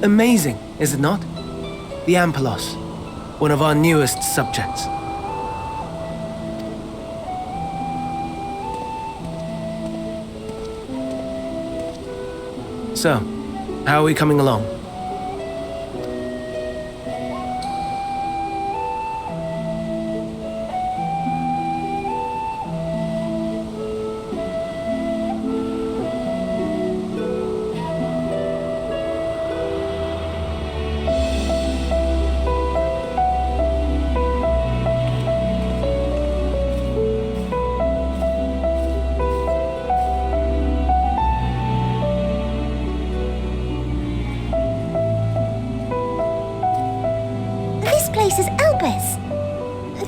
Amazing, is it not? The Ampelos, one of our newest subjects. So, how are we coming along? This is Elpis.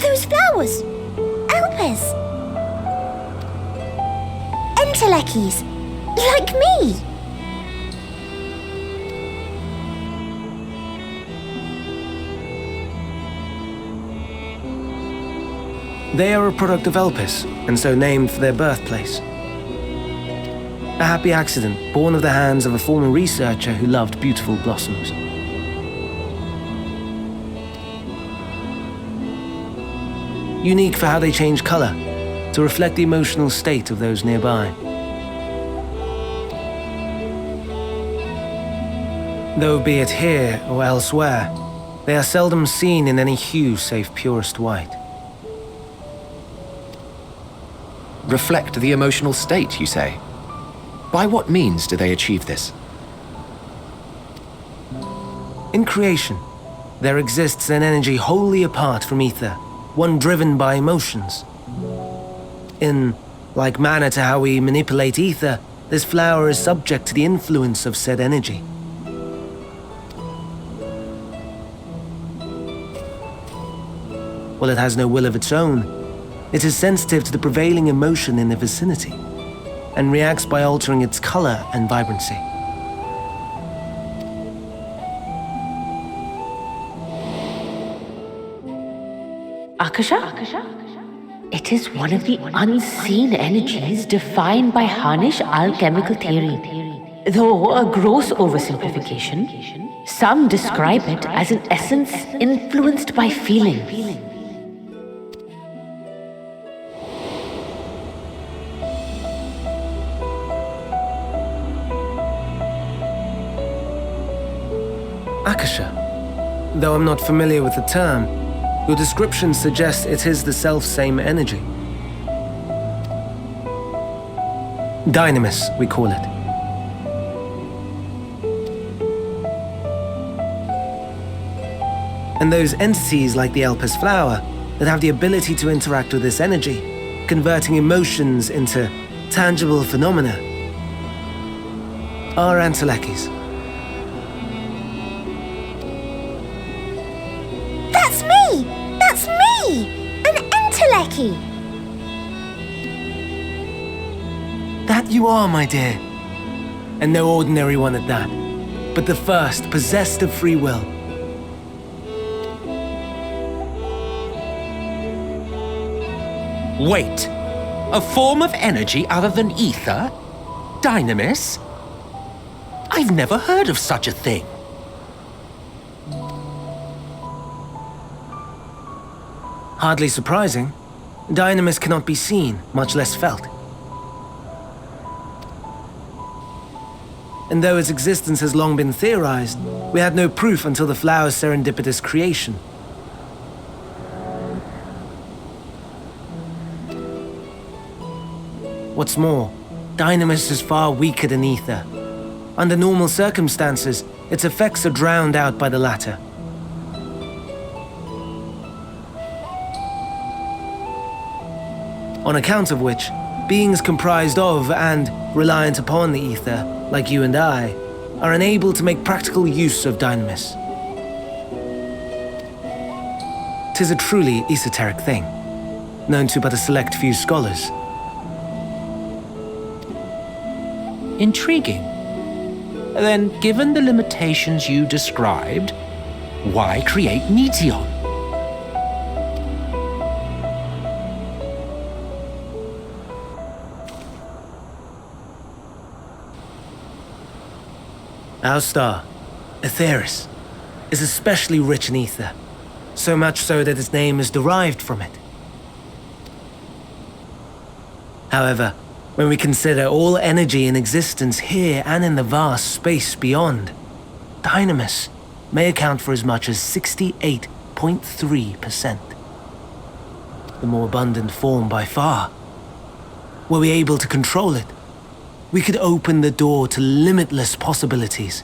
Those flowers. Elpis. Entelekis. Like me. They are a product of Elpis, and so named for their birthplace. A happy accident born of the hands of a former researcher who loved beautiful blossoms. Unique for how they change color to reflect the emotional state of those nearby. Though be it here or elsewhere, they are seldom seen in any hue save purest white. Reflect the emotional state, you say? By what means do they achieve this? In creation, there exists an energy wholly apart from ether, one driven by emotions. In like manner to how we manipulate ether, this flower is subject to the influence of said energy. While it has no will of its own, it is sensitive to the prevailing emotion in the vicinity, and reacts by altering its color and vibrancy. Akasha? It is one of the unseen energies defined by Harnish alchemical theory. Though a gross oversimplification, some describe it as an essence influenced by feeling. Akasha. Though I'm not familiar with the term, your description suggests it is the self-same energy. Dynamis, we call it. And those entities like the Elpis flower that have the ability to interact with this energy, converting emotions into tangible phenomena, are Entelekis. That's me! An Enteleki! That you are, my dear. And no ordinary one at that, but the first possessed of free will. Wait, a form of energy other than ether? Dynamis? I've never heard of such a thing. Hardly surprising. Dynamis cannot be seen, much less felt. And though its existence has long been theorized, we had no proof until the flower's serendipitous creation. What's more, Dynamis is far weaker than ether. Under normal circumstances, its effects are drowned out by the latter. On account of which, beings comprised of and reliant upon the ether, like you and I, are unable to make practical use of Dynamis. 'Tis a truly esoteric thing, known to but a select few scholars. Intriguing. Then, given the limitations you described, why create Meteon? Our star, Aetheris, is especially rich in ether, so much so that its name is derived from it. However, when we consider all energy in existence here and in the vast space beyond, Dynamis may account for as much as 68.3%. The more abundant form by far. Were we able to control it, we could open the door to limitless possibilities.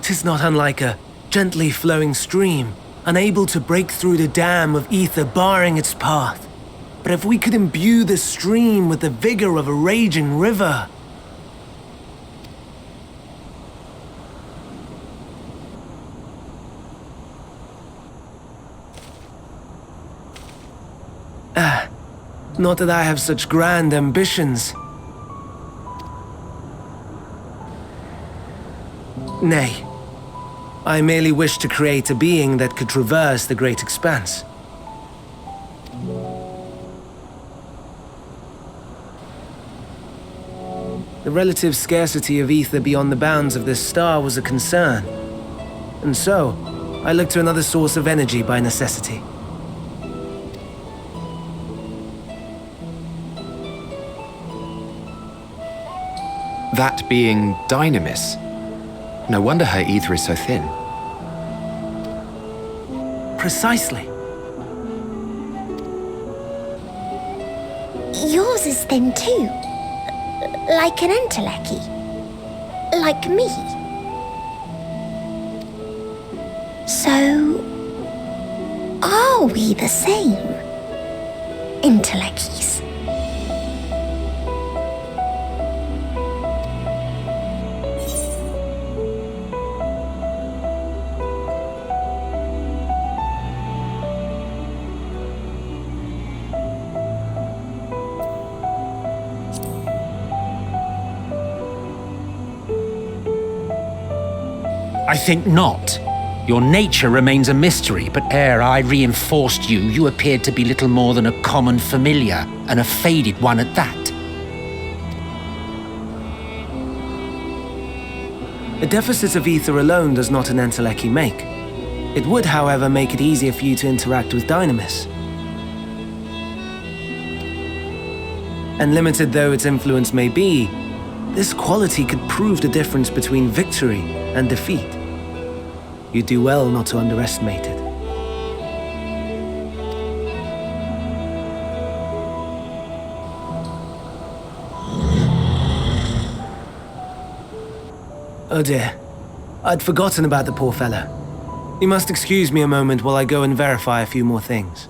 'Tis not unlike a gently flowing stream, unable to break through the dam of ether barring its path. But if we could imbue the stream with the vigor of a raging river... Not that I have such grand ambitions. Nay, I merely wish to create a being that could traverse the great expanse. The relative scarcity of ether beyond the bounds of this star was a concern, and so I looked to another source of energy by necessity. That being Dynamis. No wonder her ether is so thin. Precisely. Yours is thin too. Like an entelechy. Like me. So, are we the same? Entelechies. I think not. Your nature remains a mystery, but ere I reinforced you, you appeared to be little more than a common familiar, and a faded one at that. A deficit of ether alone does not an entelechy make. It would, however, make it easier for you to interact with Dynamis. And limited though its influence may be, this quality could prove the difference between victory and defeat. You do well not to underestimate it. Oh dear, I'd forgotten about the poor fellow. You must excuse me a moment while I go and verify a few more things.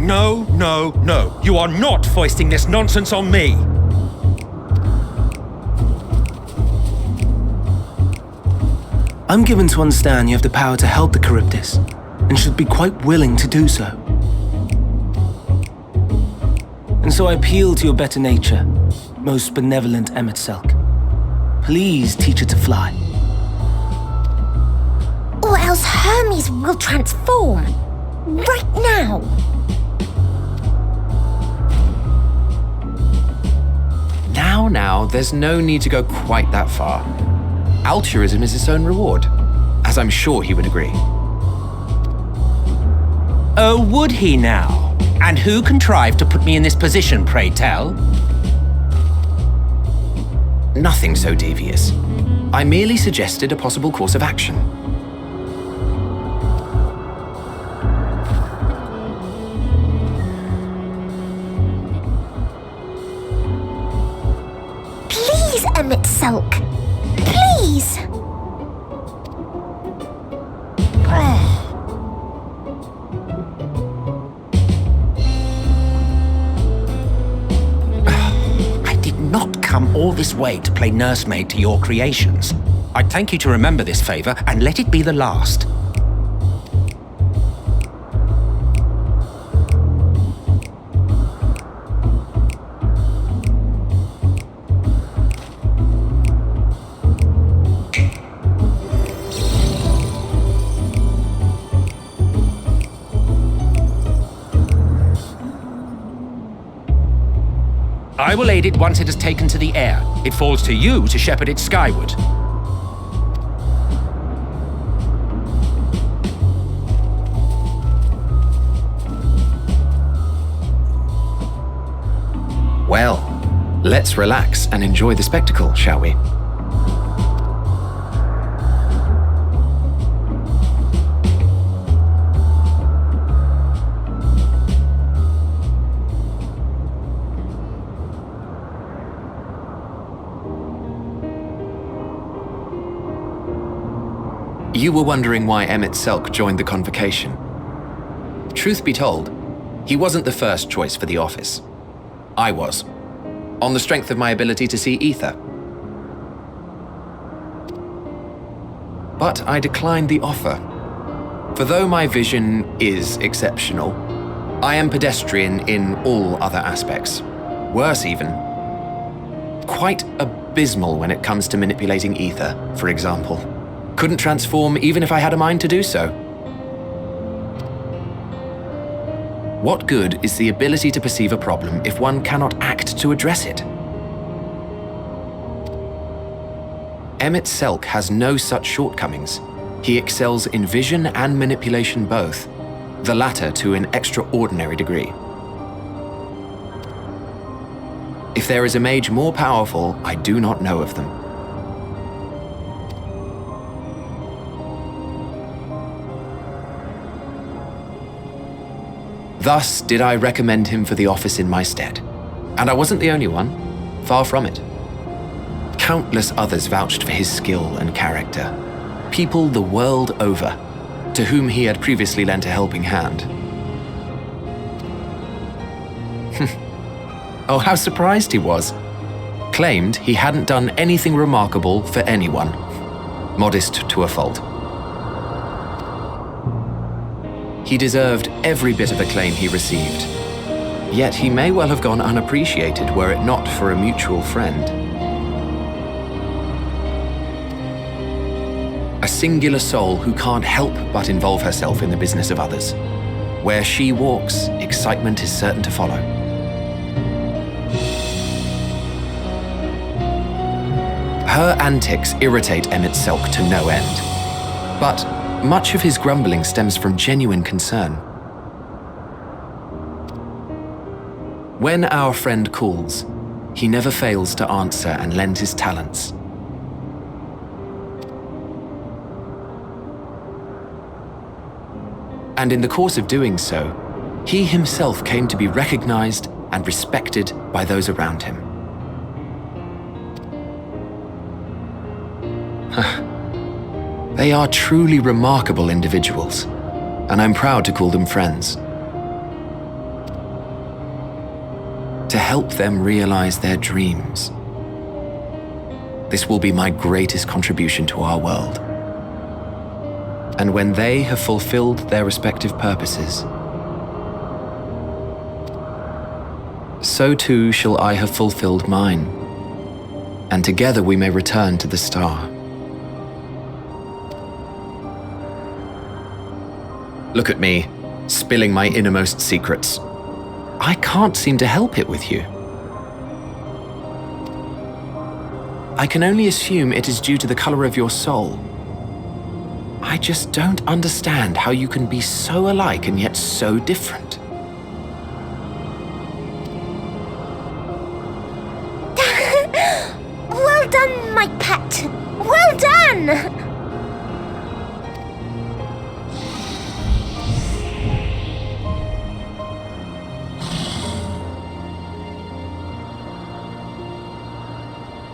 No, no, no. You are not foisting this nonsense on me. I'm given to understand you have the power to help the Charybdis, and should be quite willing to do so. And so I appeal to your better nature, most benevolent Emet-Selch. Please teach her to fly. Or else Hermes will transform. Right now. Now, there's no need to go quite that far. Altruism is its own reward, as I'm sure he would agree. Oh, would he now? And who contrived to put me in this position, pray tell? Nothing so devious. I merely suggested a possible course of action. Please, Emet-Selch. Please. I did not come all this way to play nursemaid to your creations. I'd thank you to remember this favor and let it be the last. I will aid it once it has taken to the air. It falls to you to shepherd it skyward. Well, let's relax and enjoy the spectacle, shall we? You were wondering why Emet-Selch joined the convocation. Truth be told, he wasn't the first choice for the office. I was, on the strength of my ability to see ether. But I declined the offer. For though my vision is exceptional, I am pedestrian in all other aspects. Worse even, quite abysmal when it comes to manipulating ether, for example. Couldn't transform even if I had a mind to do so. What good is the ability to perceive a problem if one cannot act to address it? Emet-Selch has no such shortcomings. He excels in vision and manipulation both, the latter to an extraordinary degree. If there is a mage more powerful, I do not know of them. Thus did I recommend him for the office in my stead. And I wasn't the only one, far from it. Countless others vouched for his skill and character. People the world over, to whom he had previously lent a helping hand. Oh, how surprised he was. Claimed he hadn't done anything remarkable for anyone. Modest to a fault. He deserved every bit of acclaim he received. Yet he may well have gone unappreciated were it not for a mutual friend. A singular soul who can't help but involve herself in the business of others. Where she walks, excitement is certain to follow. Her antics irritate Emet-Selch to no end. But much of his grumbling stems from genuine concern. When our friend calls, he never fails to answer and lend his talents. And in the course of doing so, he himself came to be recognized and respected by those around him. They are truly remarkable individuals, and I'm proud to call them friends. to help them realize their dreams. This will be my greatest contribution to our world. And when they have fulfilled their respective purposes, so too shall I have fulfilled mine, and together we may return to the star. Look at me, spilling my innermost secrets. I can't seem to help it with you. I can only assume it is due to the color of your soul. I just don't understand how you can be so alike and yet so different. Well done, my pet. Well done!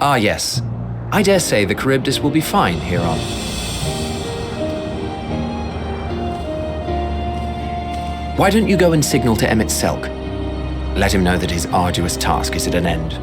Ah yes, I dare say the Charybdis will be fine here on. Why don't you go and signal to Emmett Selk? Let him know that his arduous task is at an end.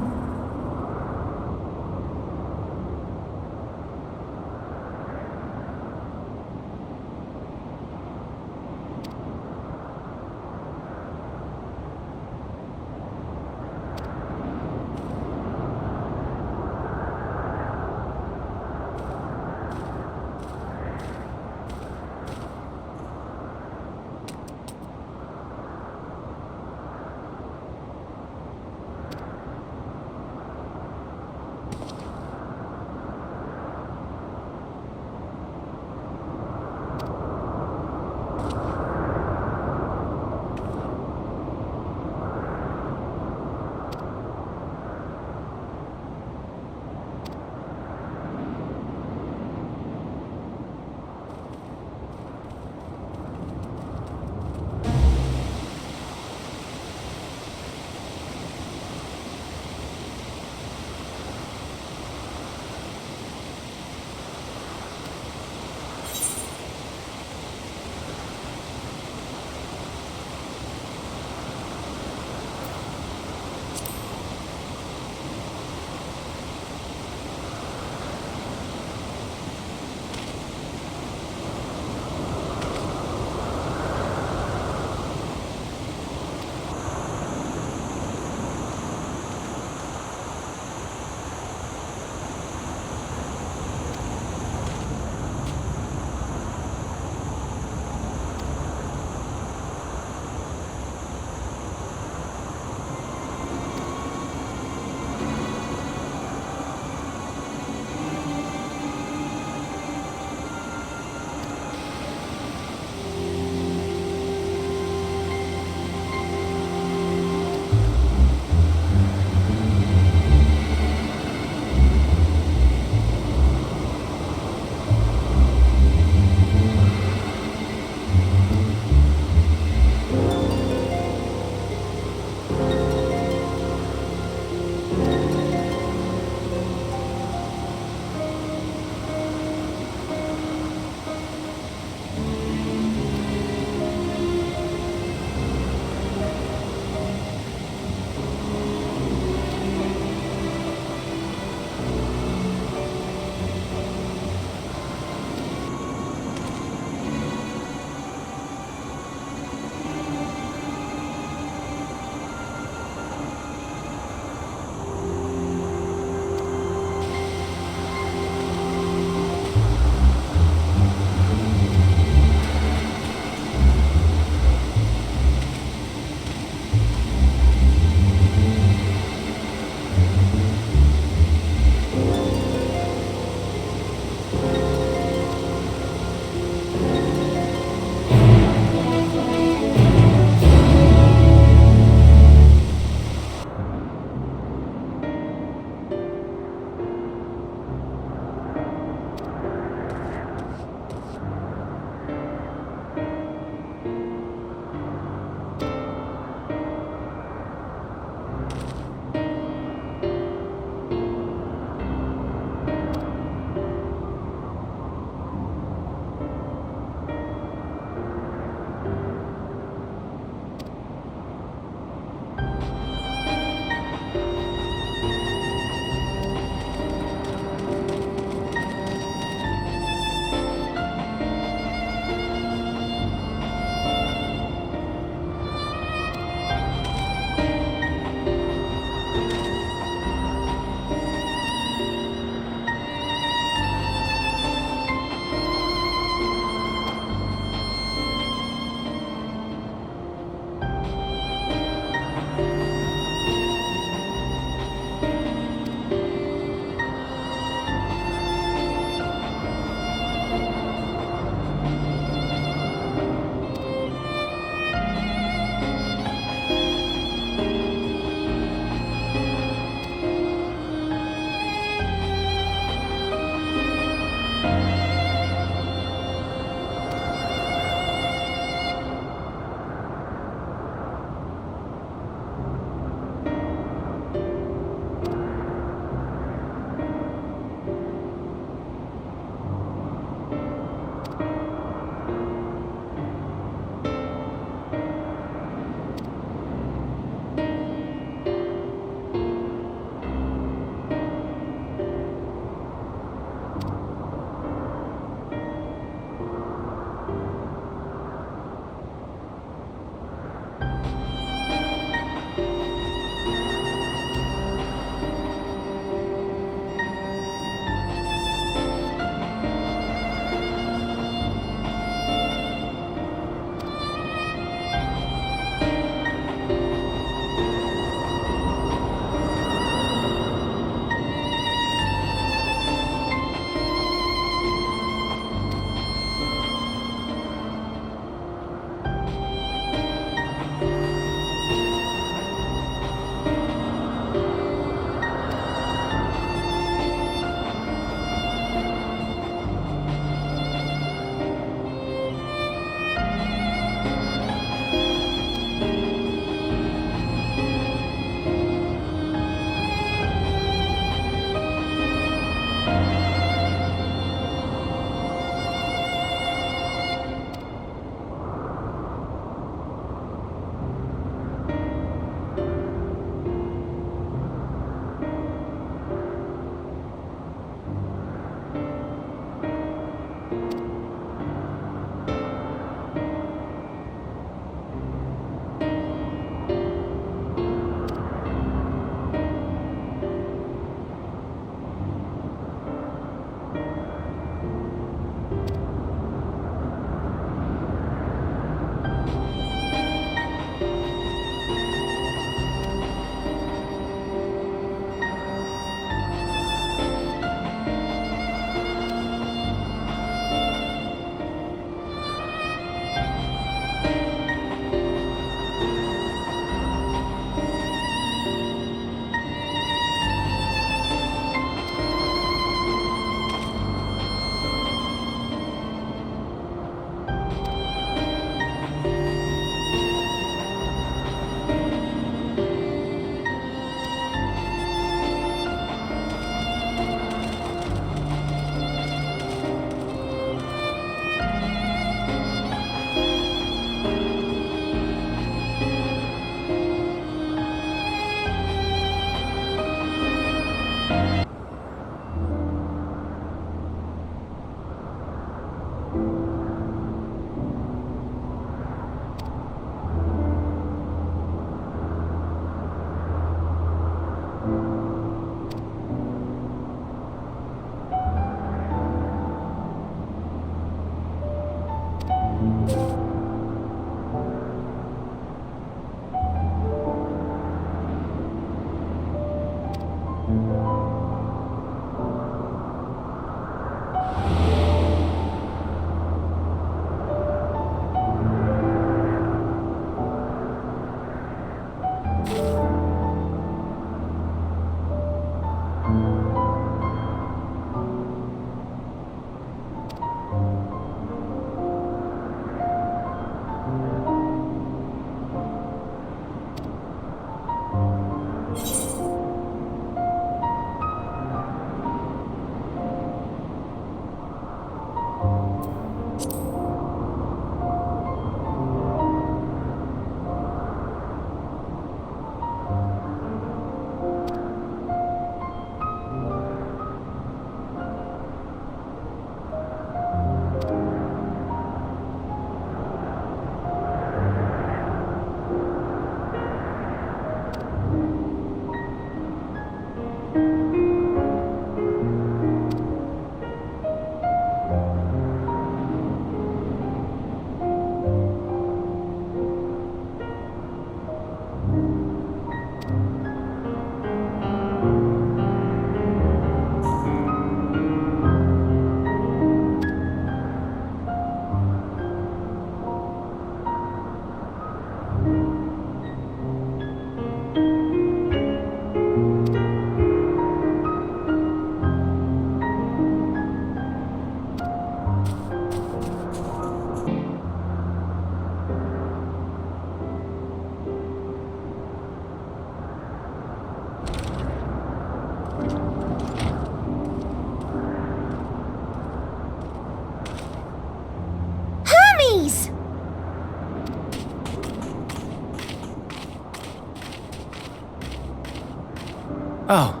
Oh,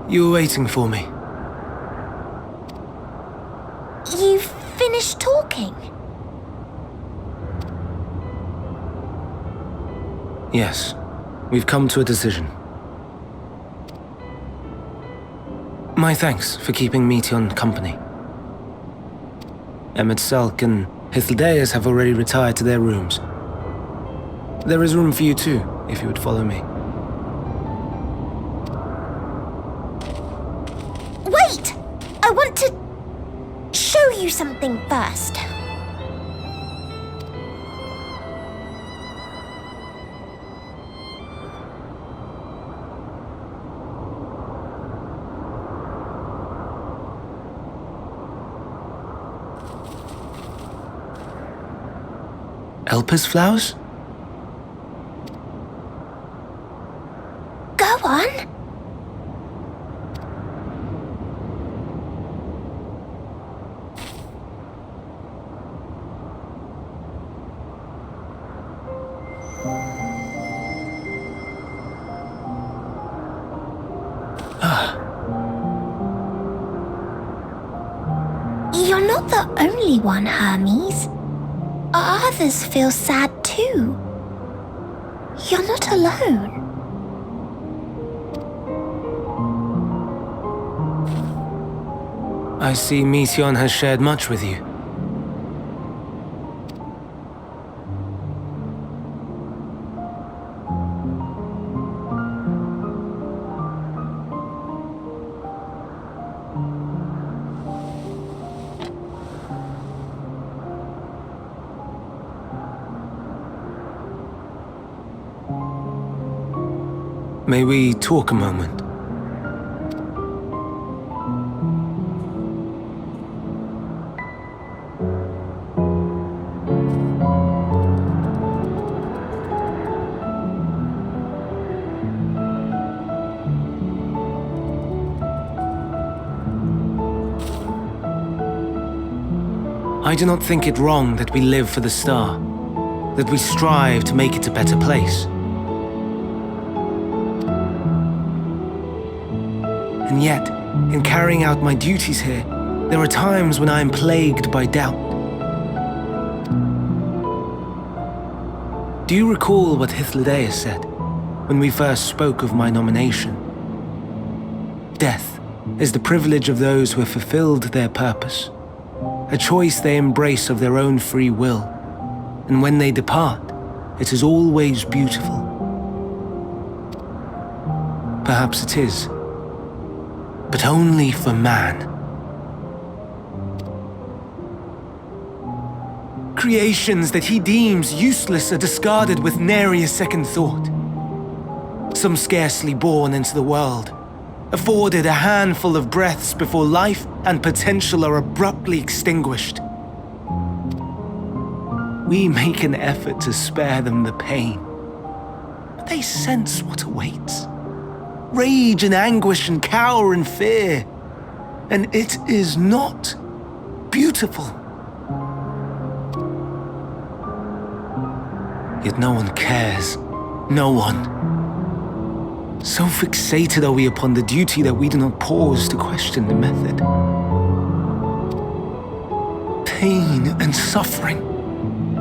you were waiting for me. You finished talking? Yes, we've come to a decision. My thanks for keeping Meteon company. Emmett Selk and Hythlodaeus have already retired to their rooms. There is room for you too, if you would follow me. Wait! I want to show you something first. Elpis flowers? Go on. You're not the only one, Hermes. Others feel sad too. You're not alone. I see Meteon has shared much with you. May we talk a moment? I do not think it wrong that we live for the star, that we strive to make it a better place. And yet, in carrying out my duties here, there are times when I am plagued by doubt. Do you recall what Hythlodaeus said when we first spoke of my nomination? Death is the privilege of those who have fulfilled their purpose, a choice they embrace of their own free will, and when they depart, it is always beautiful. Perhaps it is but only for man. Creations that he deems useless are discarded with nary a second thought. Some scarcely born into the world, afforded a handful of breaths before life and potential are abruptly extinguished. We make an effort to spare them the pain, but they sense what awaits. Rage and anguish and cower and fear, and it is not beautiful. Yet no one cares, no one. So fixated are we upon the duty that we do not pause to question the method. Pain and suffering,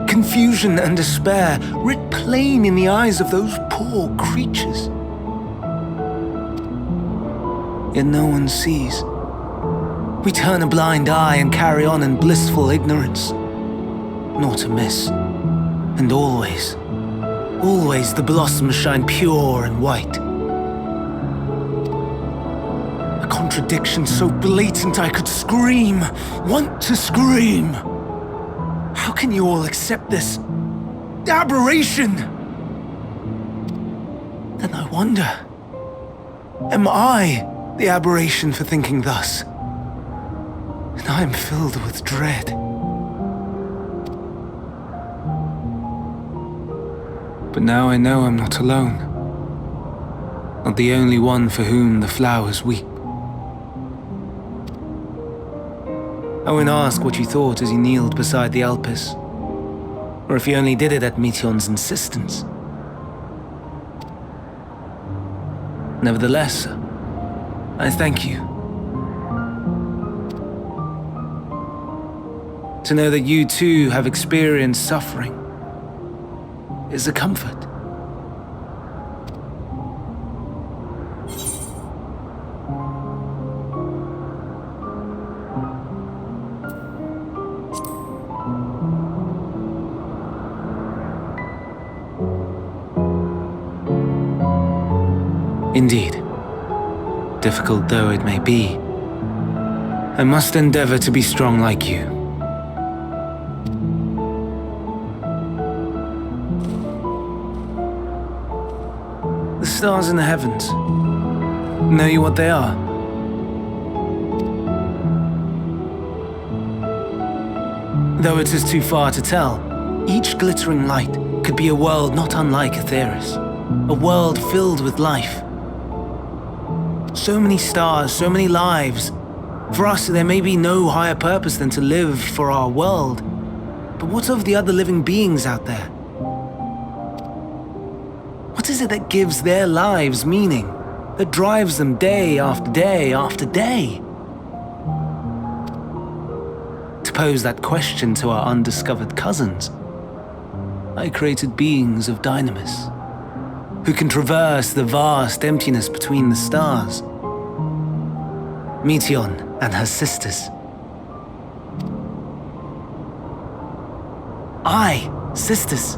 confusion and despair, writ plain in the eyes of those poor creatures. Yet no one sees. We turn a blind eye and carry on in blissful ignorance. Nor to miss. And always, always the blossoms shine pure and white. A contradiction so blatant I could scream, want to scream. How can you all accept this aberration? Then I wonder, am I the aberration for thinking thus? And I am filled with dread. But now I know I'm not alone. Not the only one for whom the flowers weep. I won't ask what you thought as you kneeled beside the Alpes, or if you only did it at Meteon's insistence. Nevertheless, I thank you. To know that you too have experienced suffering is a comfort. Indeed, difficult though it may be, I must endeavor to be strong like you. The stars in the heavens, know you what they are? Though it is too far to tell, each glittering light could be a world not unlike Aetheris, a world filled with life. So many stars, so many lives. For us, there may be no higher purpose than to live for our world. But what of the other living beings out there? What is it that gives their lives meaning, that drives them day after day after day? To pose that question to our undiscovered cousins, I created beings of dynamis, who can traverse the vast emptiness between the stars. Meteon and her sisters. Aye, sisters.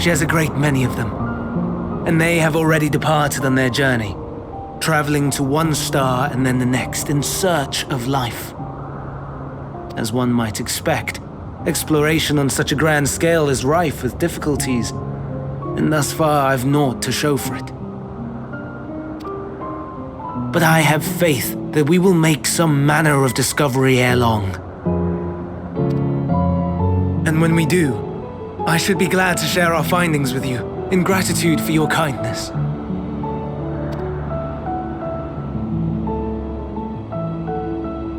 She has a great many of them, and they have already departed on their journey, traveling to one star and then the next in search of life. As one might expect, exploration on such a grand scale is rife with difficulties, and thus far I've naught to show for it. But I have faith that we will make some manner of discovery ere long. And when we do, I should be glad to share our findings with you, in gratitude for your kindness.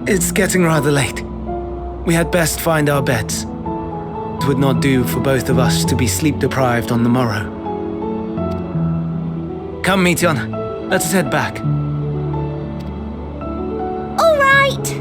It's getting rather late. We had best find our beds. It would not do for both of us to be sleep-deprived on the morrow. Come, Meteon, let us head back. All right.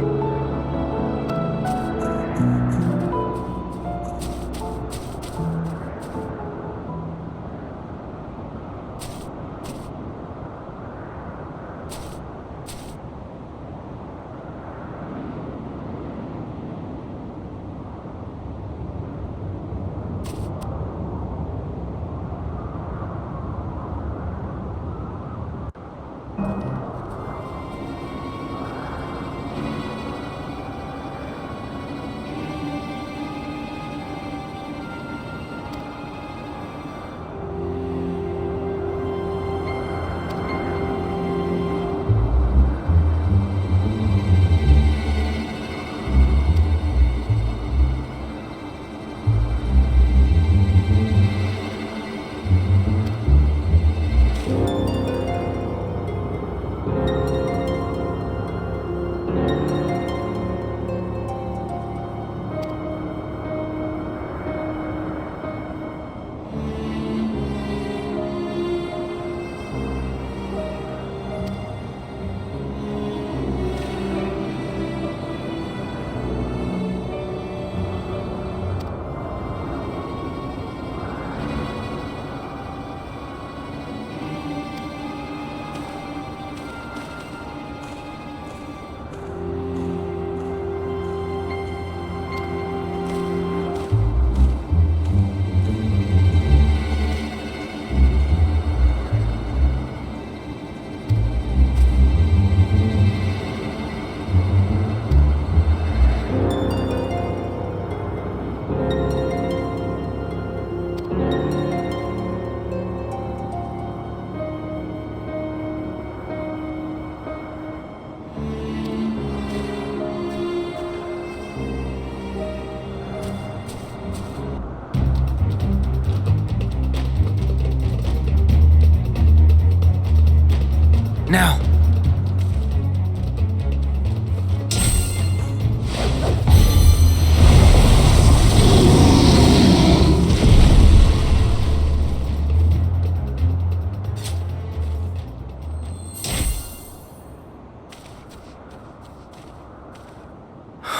Now.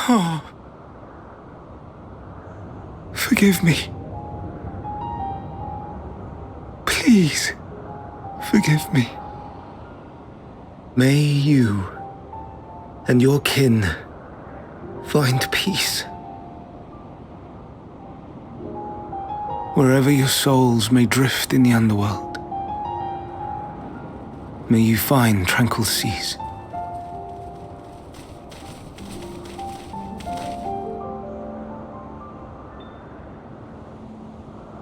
Oh. Forgive me. Please, forgive me. May you and your kin find peace. Wherever your souls may drift in the underworld, may you find tranquil seas.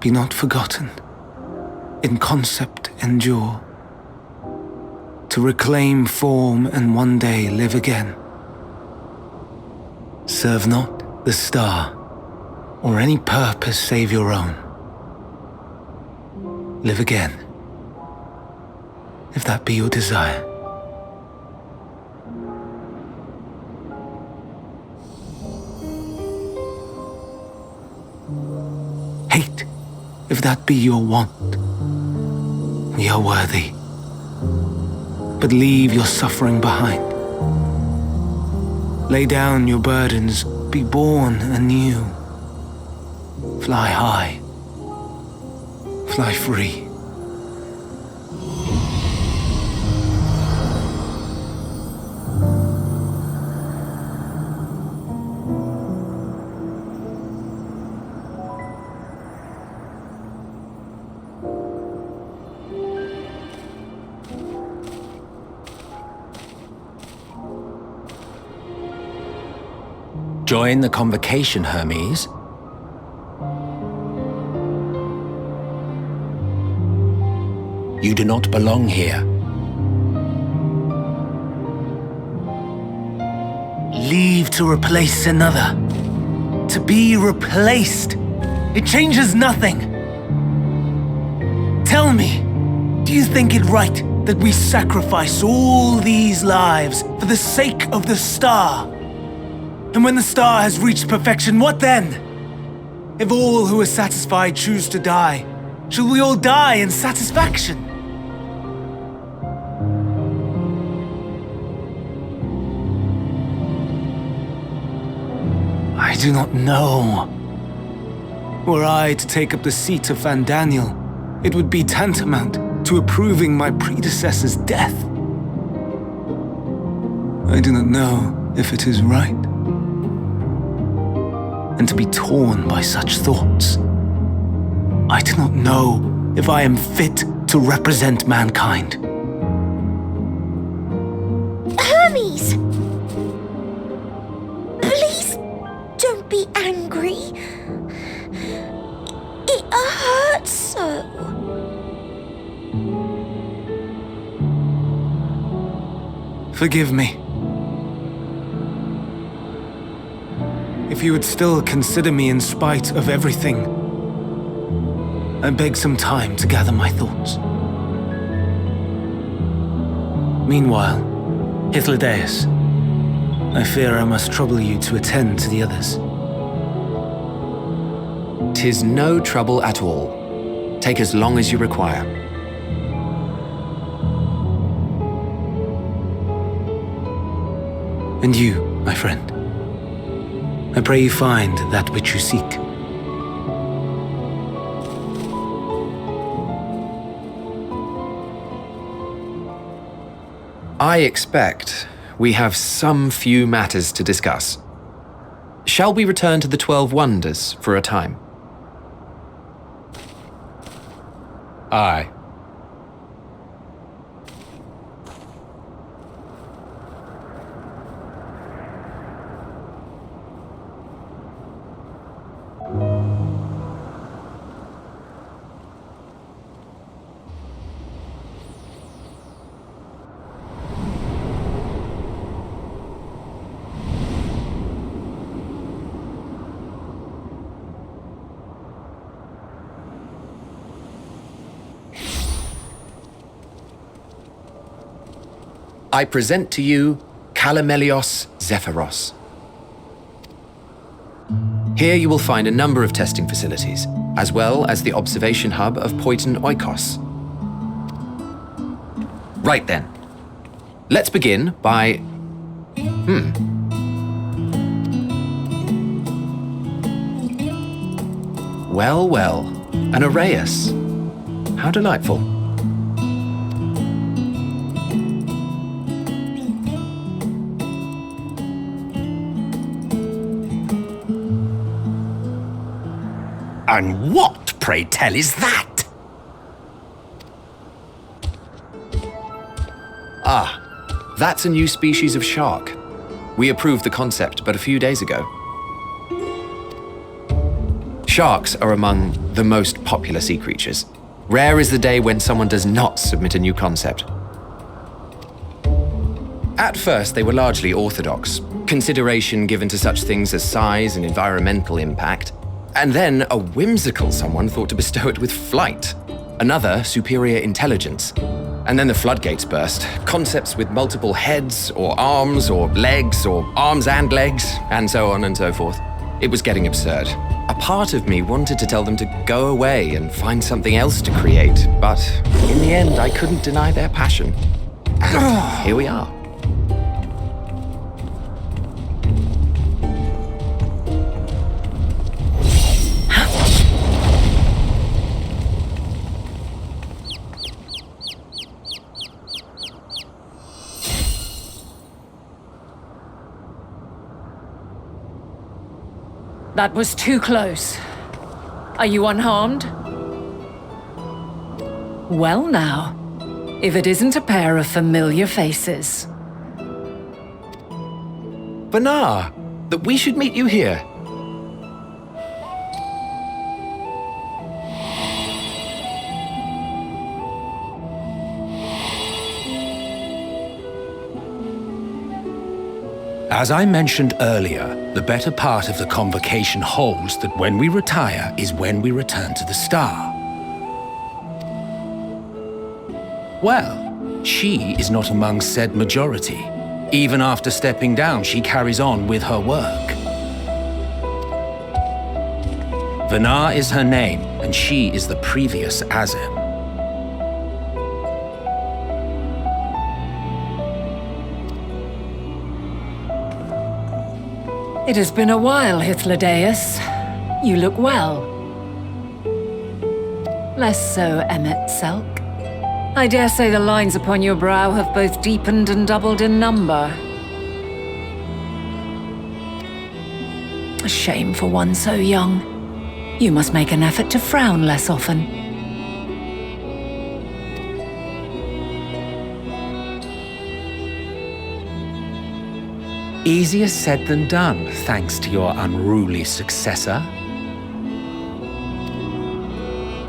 Be not forgotten, in concept endure, to reclaim form and one day live again. Serve not the star, or any purpose save your own. Live again, if that be your desire. Hate, if that be your want. We are worthy. But leave your suffering behind. Lay down your burdens, be born anew. Fly high, fly free. Join the convocation, Hermes. You do not belong here. Leave to replace another. To be replaced. It changes nothing. Tell me, do you think it right that we sacrifice all these lives for the sake of the star? And when the star has reached perfection, what then? If all who are satisfied choose to die, shall we all die in satisfaction? I do not know. Were I to take up the seat of Van Daniel, it would be tantamount to approving my predecessor's death. I do not know if it is right. And to be torn by such thoughts, I do not know if I am fit to represent mankind. Hermes! Please don't be angry. It hurts so. Forgive me. If you would still consider me in spite of everything, I beg some time to gather my thoughts. Meanwhile, Hythlodaeus, I fear I must trouble you to attend to the others. 'Tis no trouble at all. Take as long as you require. And you, my friend, I pray you find that which you seek. I expect we have some few matters to discuss. Shall we return to the 12 Wonders for a time? Aye. I present to you Kalamelios Zephyros. Here you will find a number of testing facilities, as well as the observation hub of Poiton Oikos. Right then. Let's begin by... Well, well, an Arrhaeus. How delightful. And what, pray tell, is that? Ah, that's a new species of shark. We approved the concept but a few days ago. Sharks are among the most popular sea creatures. Rare is the day when someone does not submit a new concept. At first, they were largely orthodox, consideration given to such things as size and environmental impact, and then a whimsical someone thought to bestow it with flight, another superior intelligence. And then the floodgates burst, concepts with multiple heads or arms and legs, and so on and so forth. It was getting absurd. A part of me wanted to tell them to go away and find something else to create, but in the end, I couldn't deny their passion. And here we are. That was too close. Are you unharmed? Well now, if it isn't a pair of familiar faces. Banar, that we should meet you here. As I mentioned earlier, the better part of the convocation holds that when we retire is when we return to the star. Well, she is not among said majority. Even after stepping down, she carries on with her work. Vanar is her name, and she is the previous Azem. It has been a while, Hythlodaeus. You look well. Less so, Emmet Selk. I dare say the lines upon your brow have both deepened and doubled in number. A shame for one so young. You must make an effort to frown less often. Easier said than done, thanks to your unruly successor.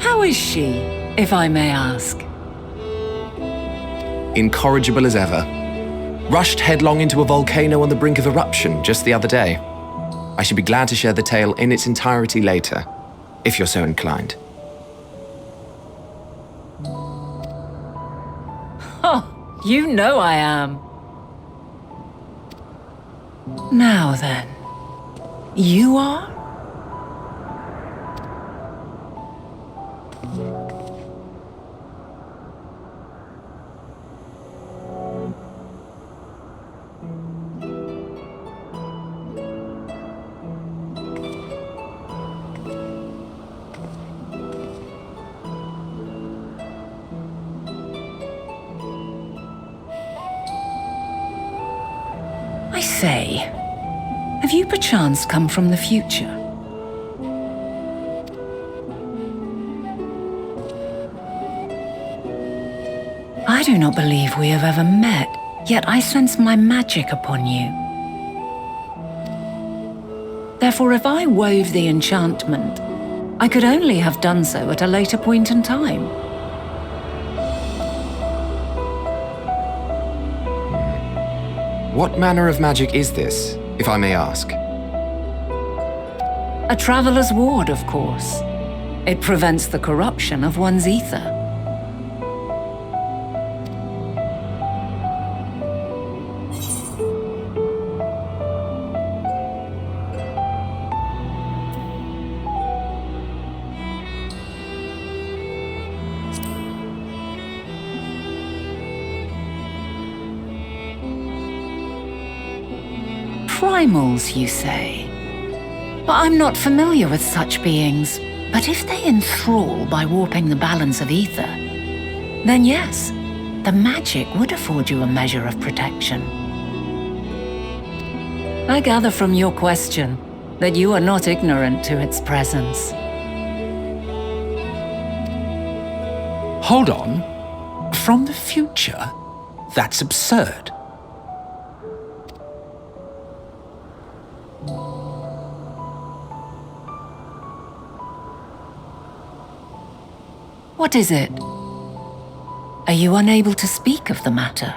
How is she, if I may ask? Incorrigible as ever. Rushed headlong into a volcano on the brink of eruption just the other day. I should be glad to share the tale in its entirety later, if you're so inclined. Oh, you know I am. Now then, you are? I say, have you perchance come from the future? I do not believe we have ever met, yet I sense my magic upon you. Therefore, if I wove the enchantment, I could only have done so at a later point in time. What manner of magic is this, if I may ask? A traveler's ward, of course. It prevents the corruption of one's ether. primals, you say? But I'm not familiar with such beings. But if they enthrall by warping the balance of ether, then yes, the magic would afford you a measure of protection. I gather from your question that you are not ignorant to its presence. Hold on. From the future? That's absurd. What is it? Are you unable to speak of the matter?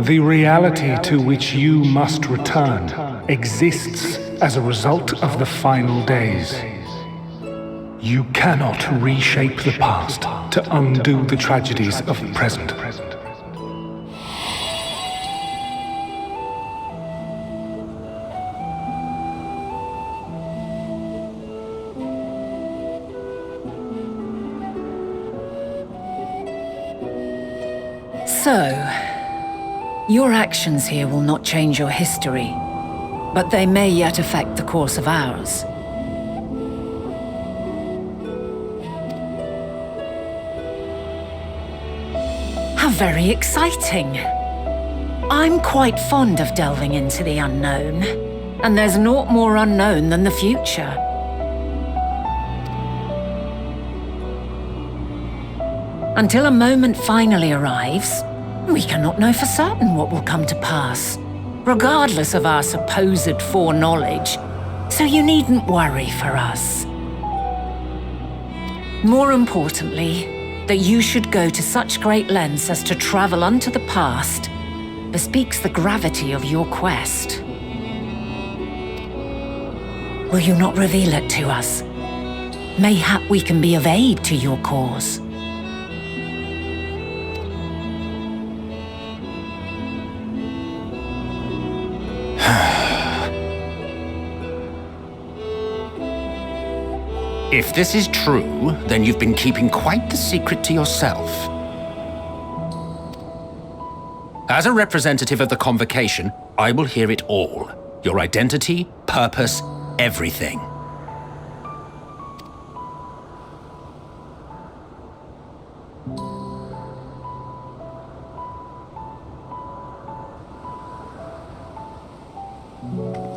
The reality to which you must return exists as a result of the final days. You cannot reshape the past to undo the tragedies of the present. So, your actions here will not change your history, but they may yet affect the course of ours. How very exciting! I'm quite fond of delving into the unknown, and there's naught more unknown than the future. Until a moment finally arrives, we cannot know for certain what will come to pass, regardless of our supposed foreknowledge, so you needn't worry for us. More importantly, that you should go to such great lengths as to travel unto the past bespeaks the gravity of your quest. Will you not reveal it to us? Mayhap we can be of aid to your cause. If this is true, then you've been keeping quite the secret to yourself. As a representative of the Convocation, I will hear it all. Your identity, purpose, everything.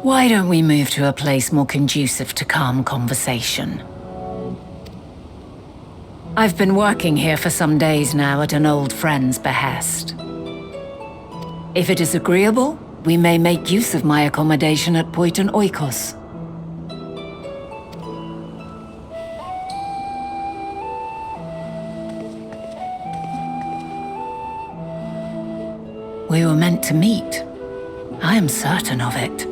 Why don't we move to a place more conducive to calm conversation? I've been working here for some days now at an old friend's behest. If it is agreeable, we may make use of my accommodation at Poiton Oikos. We were meant to meet. I am certain of it.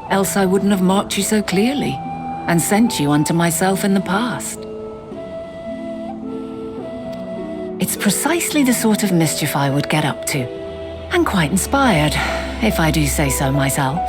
Else I wouldn't have marked you so clearly and sent you unto myself in the past. It's precisely the sort of mischief I would get up to, and quite inspired, if I do say so myself.